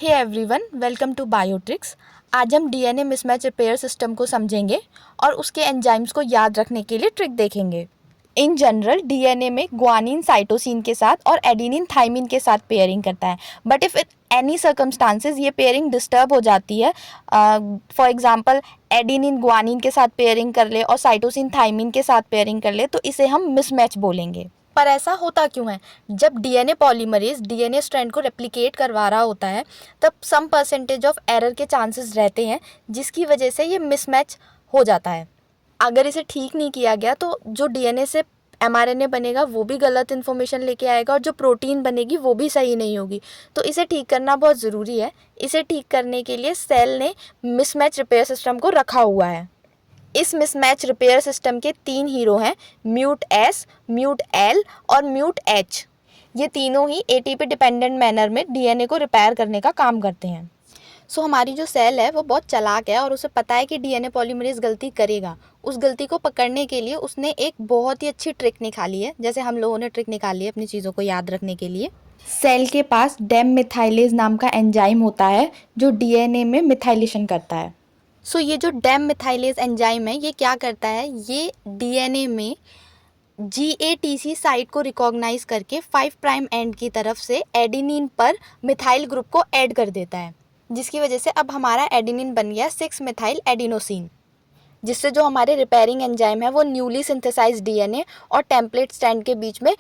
Hey everyone, welcome to Biotrix. आज हम DNA mismatch repair system को समझेंगे और उसके एंजाइम्स को याद रखने के लिए ट्रिक देखेंगे। इन जनरल डीएनए में ग्वानिन साइटोसिन के साथ और एडेनिन थाइमिन के साथ पेयरिंग करता है, बट इफ़ एनी सर्कमस्टांसेस ये पेयरिंग डिस्टर्ब हो जाती है, फॉर एग्जांपल एडेनिन ग्वानिन के साथ पेयरिंग कर ले और साइटोसिन थाइमिन के साथ पेयरिंग कर ले, तो इसे हम मिसमैच बोलेंगे। पर ऐसा होता क्यों है? जब डीएनए पॉलीमरेज डीएनए स्ट्रैंड को रेप्लिकेट करवा रहा होता है, तब सम परसेंटेज ऑफ एरर के चांसेस रहते हैं, जिसकी वजह से ये मिसमैच हो जाता है। अगर इसे ठीक नहीं किया गया तो जो डीएनए से एमआरएनए बनेगा वो भी गलत इन्फॉर्मेशन लेके आएगा और जो प्रोटीन बनेगी वो भी सही नहीं होगी। तो इसे ठीक करना बहुत ज़रूरी है। इसे ठीक करने के लिए सेल ने मिसमैच रिपेयर सिस्टम को रखा हुआ है। इस मिसमैच रिपेयर सिस्टम के 3 हीरो हैं, म्यूट एस, म्यूट एल और म्यूट एच। ये तीनों ही एटीपी डिपेंडेंट मैनर में डीएनए को रिपेयर करने का काम करते हैं। सो हमारी जो सेल है वो बहुत चालाक है और उसे पता है कि डीएनए पॉलीमरेज गलती करेगा। उस गलती को पकड़ने के लिए उसने एक बहुत ही अच्छी ट्रिक निकाली है, जैसे हम लोगों ने ट्रिक निकाली है अपनी चीज़ों को याद रखने के लिए। सेल के पास डेम मिथाइलेज नाम का एंजाइम होता है जो डीएनए में मिथाइलेशन करता है। सो ये जो डेम मिथाइलेज एंजाइम है ये क्या करता है, ये डीएनए में GATC साइट को रिकॉग्नाइज करके 5 प्राइम एंड की तरफ से एडेनिन पर मिथाइल ग्रुप को ऐड कर देता है, जिसकी वजह से अब हमारा एडेनिन बन गया 6 मिथाइल एडिनोसिन, जिससे जो हमारे रिपेयरिंग एंजाइम है वो न्यूली सिंथेसाइज डीएनए और टेम्पलेट स्ट्रैंड के बीच में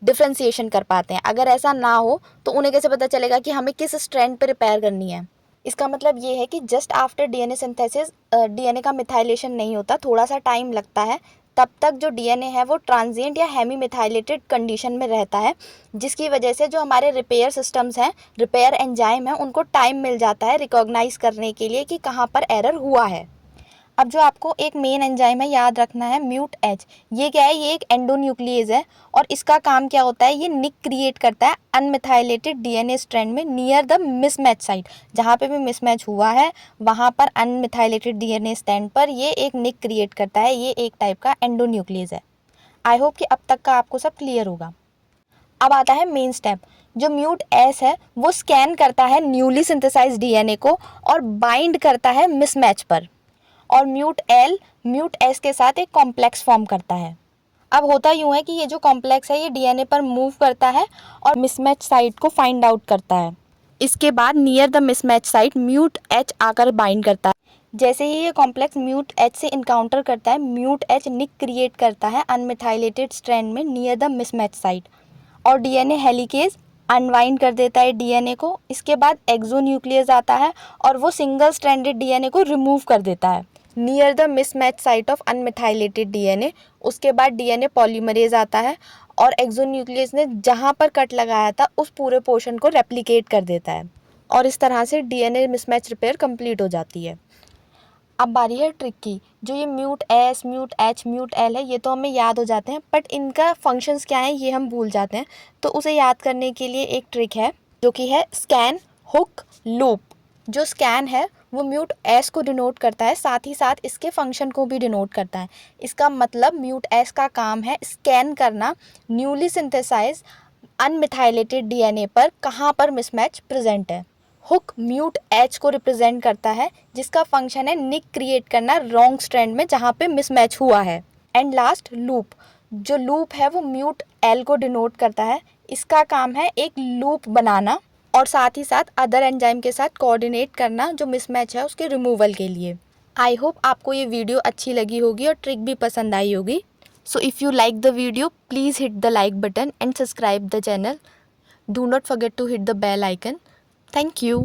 डिफ्रेंसिएशन कर पाते हैं। अगर ऐसा ना हो तो उन्हें कैसे पता चलेगा कि हमें किस स्ट्रैंड पर रिपेयर करनी है? इसका मतलब ये है कि just after DNA synthesis DNA का मिथाइलेशन नहीं होता, थोड़ा सा टाइम लगता है। तब तक जो डीएनए है वो ट्रांजिएंट या हेमी मिथाइलेटेड कंडीशन में रहता है, जिसकी वजह से जो हमारे रिपेयर सिस्टम्स हैं, रिपेयर एंजाइम हैं, उनको टाइम मिल जाता है रिकॉग्नाइज करने के लिए कि कहाँ पर एरर हुआ है। अब जो आपको एक मेन एंजाइम है याद रखना है, म्यूट एच। ये क्या है? ये एक एंडोन्यूक्लियेज है और इसका काम क्या होता है, ये निक क्रिएट करता है अनमिथाइलेटेड डीएनए स्ट्रैंड में नियर द मिसमैच साइट। जहाँ पे भी मिसमैच हुआ है वहाँ पर अनमिथाइलेटेड डीएनए स्ट्रैंड पर ये एक निक क्रिएट करता है। ये एक टाइप का एंडोन्यूक्लियेज है। आई होप कि अब तक का आपको सब क्लियर होगा। अब आता है मेन स्टेप। जो म्यूट एस है वो स्कैन करता है न्यूली सिंथेसाइज डीएनए को और बाइंड करता है मिसमैच पर, और म्यूट एल म्यूट एस के साथ एक कॉम्प्लेक्स फॉर्म करता है। अब होता यूँ है कि ये जो कॉम्प्लेक्स है ये डीएनए पर मूव करता है और मिसमैच साइट को फाइंड आउट करता है। इसके बाद near the mismatch site mute H आकर बाइंड करता है। जैसे ही ये कॉम्प्लेक्स म्यूट एच से इनकाउंटर करता है, म्यूट एच निक क्रिएट करता है अनमिथाइलेटेड स्ट्रैंड में नियर द मिसमैच साइट और डीएनए हेलिकेज अनवाइंड कर देता है डीएनए को। इसके बाद एक्सोन्यूक्लियस आता है और वो सिंगल स्ट्रैंडेड डीएनए को रिमूव कर देता है near the mismatch site of अनमिथाइलेटेड DNA. उसके बाद डीएनए पॉलीमरेज आता है और एक्सोन्यूक्लियस ने जहाँ पर कट लगाया था उस पूरे पोर्शन को रेप्लिकेट कर देता है और इस तरह से डीएनए मिसमैच रिपेयर कंप्लीट हो जाती है। अब बारी है ट्रिक की। जो ये mute S, mute H, mute L है, ये तो हमें याद हो जाते हैं, बट इनका फंक्शंस क्या है ये हम भूल जाते हैं। तो उसे याद करने के लिए एक ट्रिक है जो कि है स्कैन, हुक, लूप। जो स्कैन है वो म्यूट एस को डिनोट करता है, साथ ही साथ इसके फंक्शन को भी डिनोट करता है। इसका मतलब म्यूट एस का काम है स्कैन करना न्यूली सिंथेसाइज अनमिथाइलेटेड डीएनए पर कहाँ पर मिसमैच प्रेजेंट है। हुक म्यूट एच को रिप्रेजेंट करता है, जिसका फंक्शन है निक क्रिएट करना रॉन्ग स्ट्रैंड में जहाँ पे मिसमैच हुआ है। And last loop. जो लूप है वो म्यूट एल को डिनोट करता है। इसका काम है एक लूप बनाना और साथ ही साथ अदर एंजाइम के साथ कोऑर्डिनेट करना जो मिसमैच है उसके रिमूवल के लिए। आई होप आपको ये वीडियो अच्छी लगी होगी और ट्रिक भी पसंद आई होगी। So if you like the video please hit the like button and subscribe the channel. Do not forget to hit the bell icon. Thank you.